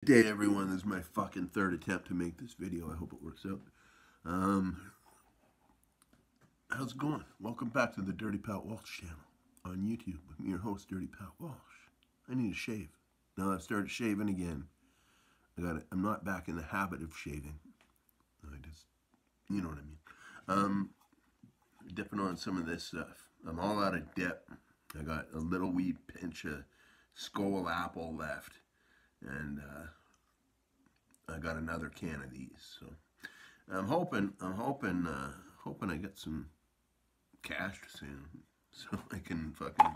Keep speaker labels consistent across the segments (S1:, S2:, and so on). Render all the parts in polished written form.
S1: Good day, everyone. This is my fucking third attempt to make this video. I hope it works out. Um, how's it going? Welcome back to the Dirty Pat Walsh channel on YouTube with me, your host, Dirty Pat Walsh. I need to shave. Now I've started shaving again. I'm not back in the habit of shaving. You know what I mean. Dipping on some of this stuff. I'm all out of dip. I got a little wee pinch of Skull Apple left, and I got another can of these. So I'm hoping I get some cash soon, so I can fucking.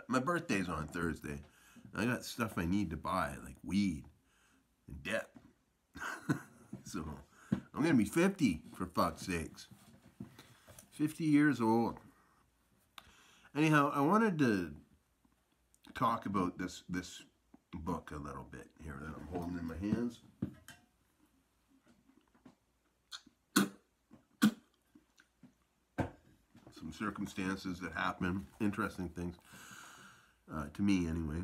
S1: My birthday's on Thursday. I got stuff I need to buy, like weed and dip. So I'm gonna be 50 for fuck's sakes. 50 years old. Anyhow, I wanted to talk about this book a little bit here that I'm holding in my hands. Some circumstances that happen, interesting things, to me anyway.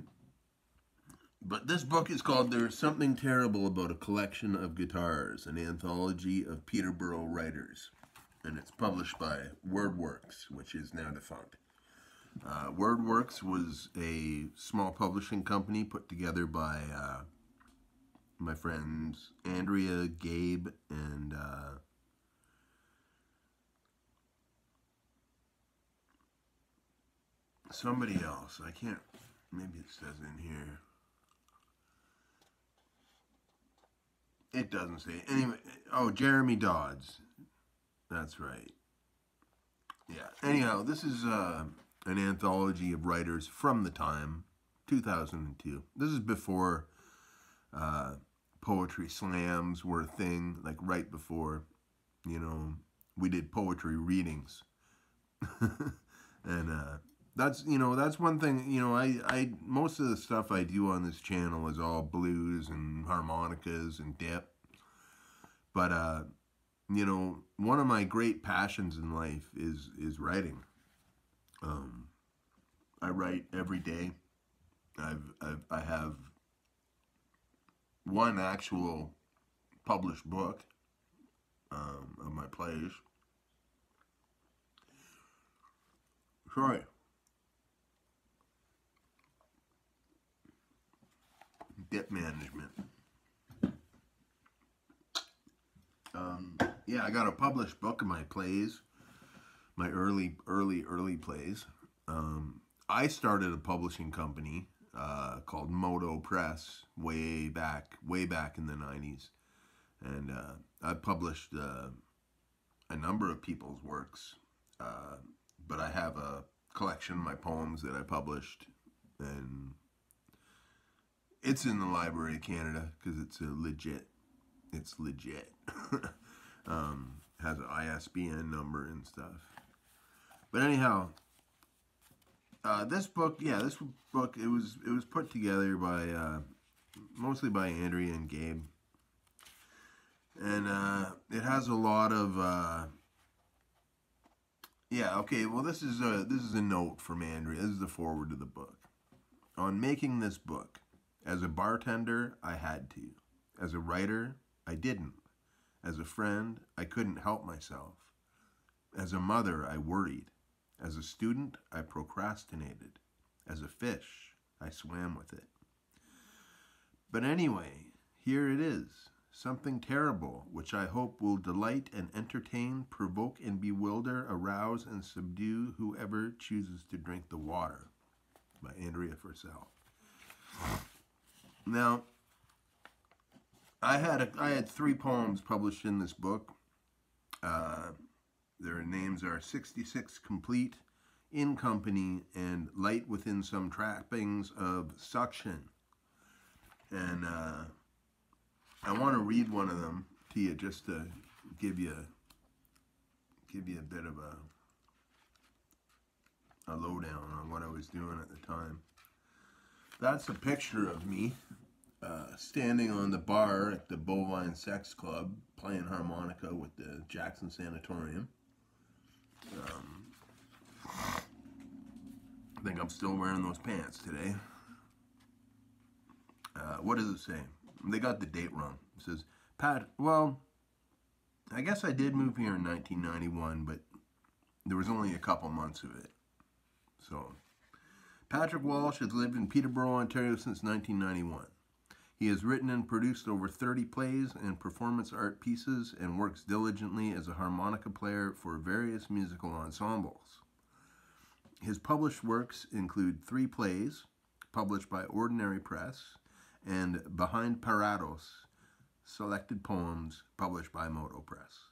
S1: But this book is called There's Something Terrible About a Collection of Guitars, an anthology of Peterborough writers. And it's published by WordWorks, which is now defunct. WordWorks was a small publishing company put together by my friends Andrea, Gabe, and somebody else. I can't, maybe it says in here. It doesn't say. Anyway, oh, Jeremy Dodds. That's right. Yeah. Anyhow, this is an anthology of writers from the time, 2002. This is before poetry slams were a thing, like right before, we did poetry readings. And that's one thing, I most of the stuff I do on this channel is all blues and harmonicas and dip. But one of my great passions in life is writing. I write every day. I have one actual published book of my plays. Sorry. Dip management. Yeah, I got a published book of my plays, my early plays. I started a publishing company called Moto Press way back in the 90s. And I published a number of people's works, but I have a collection of my poems that I published, and it's in the Library of Canada because it's legit. Has an ISBN number and stuff. But anyhow, this book, it was put together by mostly by Andrea and Gabe, and it has a lot of well, this is a note from Andrea. This is the foreword to the book. On making this book, as a bartender, I had to. As a writer, I didn't. As a friend, I couldn't help myself. As a mother, I worried. As a student, I procrastinated. As a fish, I swam with it. But anyway, here it is. Something terrible, which I hope will delight and entertain, provoke and bewilder, arouse and subdue whoever chooses to drink the water. By Andrea Purcell. Now, I had 3 poems published in this book. Their names are 66 Complete, In Company, and Light Within Some Trappings of Suction. And I want to read one of them to you just to give you a bit of a lowdown on what I was doing at the time. That's a picture of me standing on the bar at the Bovine Sex Club playing harmonica with the Jackson Sanatorium. I think I'm still wearing those pants today. What does it say? They got the date wrong. It says, well, I guess I did move here in 1991, but there was only a couple months of it. So, Patrick Walsh has lived in Peterborough, Ontario since 1991. He has written and produced over 30 plays and performance art pieces and works diligently as a harmonica player for various musical ensembles. His published works include 3 plays, published by Ordinary Press, and Behind Parados, selected poems, published by Modo Press.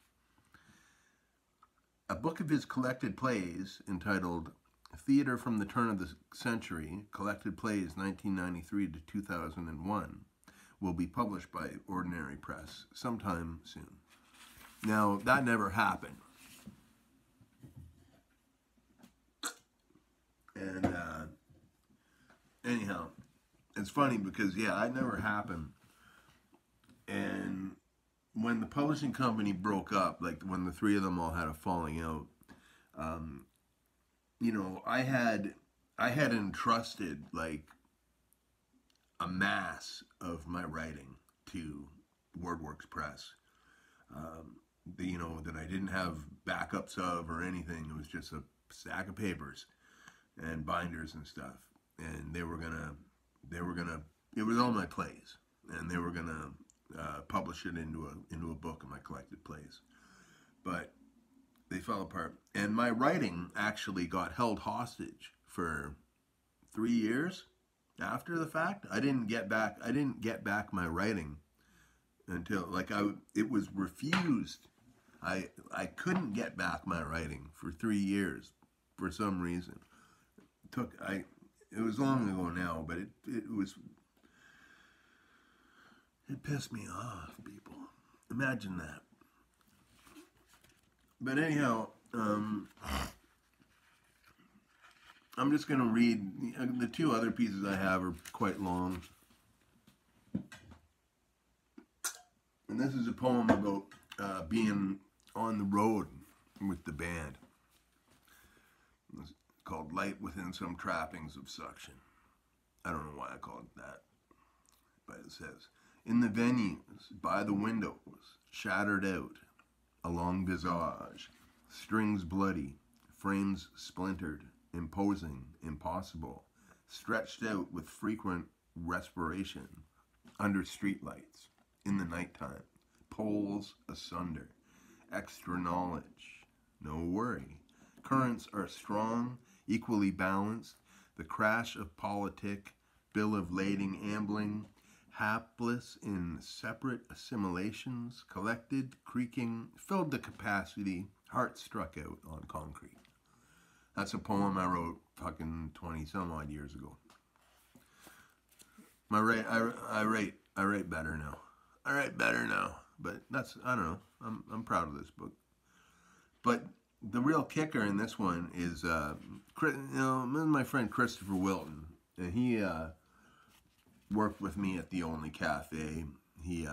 S1: A book of his collected plays, entitled Theatre from the Turn of the Century, Collected Plays 1993 to 2001, will be published by Ordinary Press sometime soon. Now, that never happened. And anyhow, it's funny because, yeah, that never happened. And when the publishing company broke up, like when the 3 of them all had a falling out, you know, I had entrusted like a mass of my writing to WordWorks Press. You know, that I didn't have backups of or anything. It was just a stack of papers and binders and stuff. And they were gonna, it was all my plays, and they were gonna publish it into a book of my collected plays. But they fell apart. And my writing actually got held hostage for 3 years after the fact. I didn't get back my writing until, like, it was refused. I couldn't get back my writing for 3 years for some reason. It was long ago now, but it pissed me off, people. Imagine that. But anyhow, I'm just going to read. The 2 other pieces I have are quite long. And this is a poem about being on the road with the band. It's called Light Within Some Trappings of Suction. I don't know why I called it that. But it says, in the venues, by the windows, shattered out, a long visage, strings bloody, frames splintered, imposing, impossible, stretched out with frequent respiration, under streetlights, in the nighttime, poles asunder, extra knowledge, no worry. Currents are strong, equally balanced, the crash of politic, bill of lading ambling, hapless in separate assimilations, collected, creaking, filled to capacity, heart struck out on concrete. That's a poem I wrote fucking 20 some odd years ago. I write better now. I write better now, but that's, I don't know. I'm proud of this book. But the real kicker in this one is, my friend Christopher Wilton, and he worked with me at the Only Cafe. He,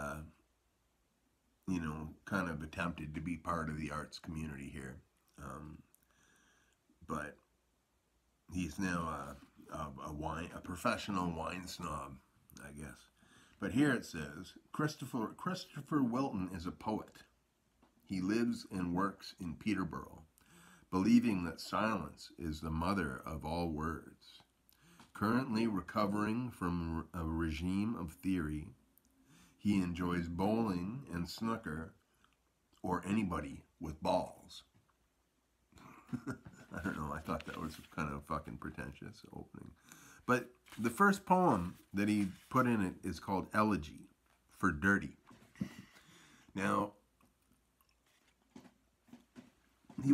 S1: kind of attempted to be part of the arts community here. But he's now a professional wine snob, I guess. But here it says, Christopher Wilton is a poet. He lives and works in Peterborough, believing that silence is the mother of all words. Currently recovering from a regime of theory, he enjoys bowling and snooker, or anybody with balls. I don't know, I thought that was kind of fucking pretentious opening. But the first poem that he put in it is called Elegy for Dirty. Now, he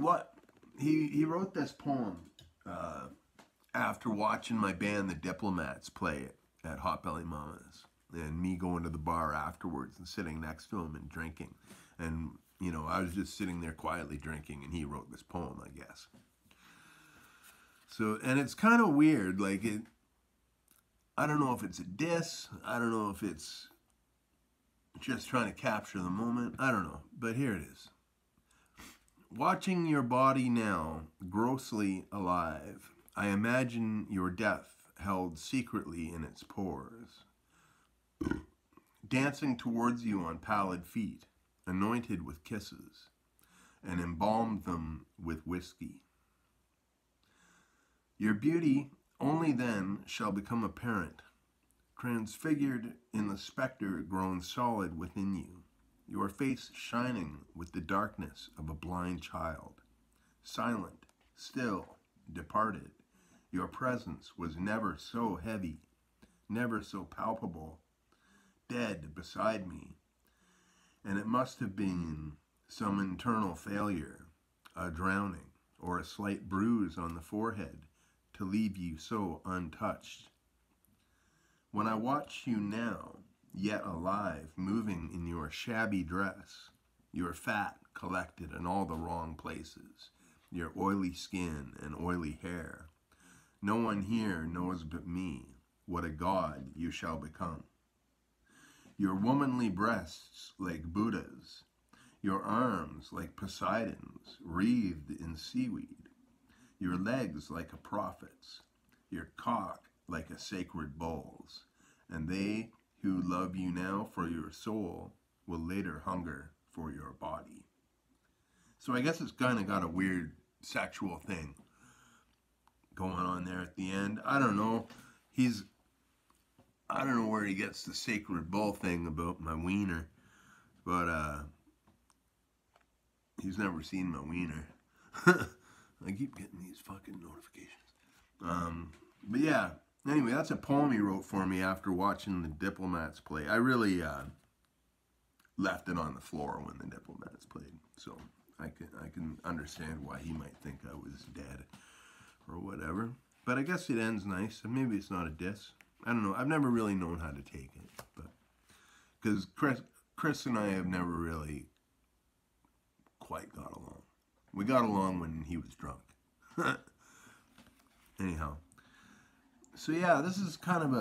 S1: wrote this poem after watching my band, The Diplomats, play it at Hot Belly Mama's, and me going to the bar afterwards and sitting next to him and drinking. And, I was just sitting there quietly drinking, and he wrote this poem, I guess. So, and it's kind of weird, like, I don't know if it's a diss, I don't know if it's just trying to capture the moment, I don't know, but here it is. Watching your body now, grossly alive, I imagine your death held secretly in its pores. dancing towards you on pallid feet, anointed with kisses, and embalmed them with whiskey. Your beauty only then shall become apparent, transfigured in the spectre grown solid within you, your face shining with the darkness of a blind child. Silent, still, departed, your presence was never so heavy, never so palpable, dead beside me, and it must have been some internal failure, a drowning, or a slight bruise on the forehead to leave you so untouched. When I watch you now, yet alive, moving in your shabby dress, your fat collected in all the wrong places, your oily skin and oily hair, no one here knows but me what a god you shall become. Your womanly breasts like Buddha's, your arms like Poseidon's, wreathed in seaweed, your legs like a prophet's, your cock like a sacred bull's, and they who love you now for your soul will later hunger for your body. So I guess it's kind of got a weird sexual thing going on there at the end. I don't know. I don't know where he gets the sacred bull thing about my wiener, but he's never seen my wiener. I keep getting these fucking notifications. But yeah, anyway, that's a poem he wrote for me after watching the Diplomats play. I really left it on the floor when the Diplomats played, so I can understand why he might think I was dead or whatever. But I guess it ends nice, and maybe it's not a diss. I don't know. I've never really known how to take it, but because Chris and I have never really quite got along. We got along when he was drunk. Anyhow, so yeah, this is kind of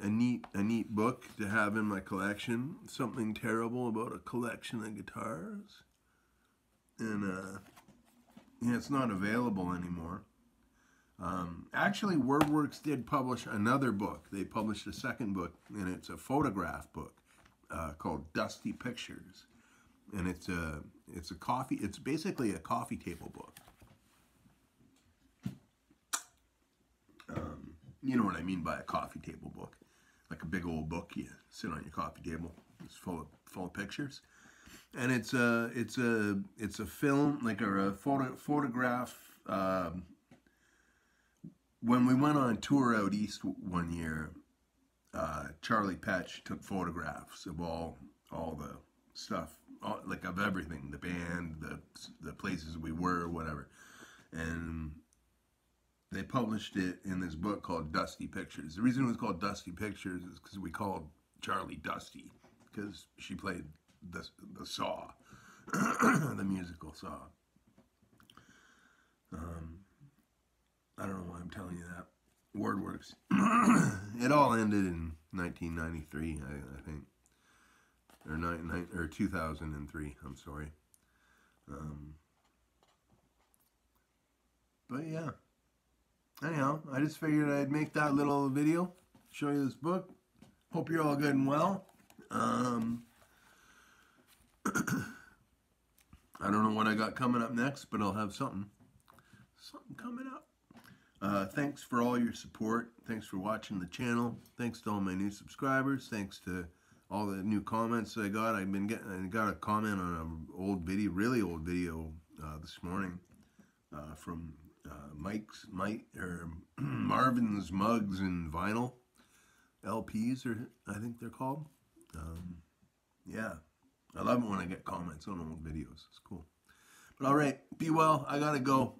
S1: a neat book to have in my collection. Something terrible about a collection of guitars, and yeah, it's not available anymore. Actually, WordWorks did publish another book. They published a second book, and it's a photograph book called Dusty Pictures, and it's basically a coffee table book. You know what I mean by a coffee table book, like a big old book you sit on your coffee table. It's full of pictures, and it's a film, like a photograph. When we went on tour out east one year, Charlie Petch took photographs of all the stuff, like of everything, the band, the places we were, whatever. And they published it in this book called Dusty Pictures. The reason it was called Dusty Pictures is because we called Charlie Dusty, because she played the saw, the musical saw. I don't know why I'm telling you that. WordWorks. It all ended in 1993, I think. Or 2003, I'm sorry. But yeah. Anyhow, I just figured I'd make that little video, show you this book. Hope you're all good and well. I don't know what I got coming up next, but I'll have something coming up. Thanks for all your support. Thanks for watching the channel. Thanks to all my new subscribers. Thanks to all the new comments I got. I got a comment on an old video, really old video, this morning from Marvin's Mugs and Vinyl LPs, or I think they're called. Yeah, I love it when I get comments on old videos. It's cool. But all right, be well. I gotta go.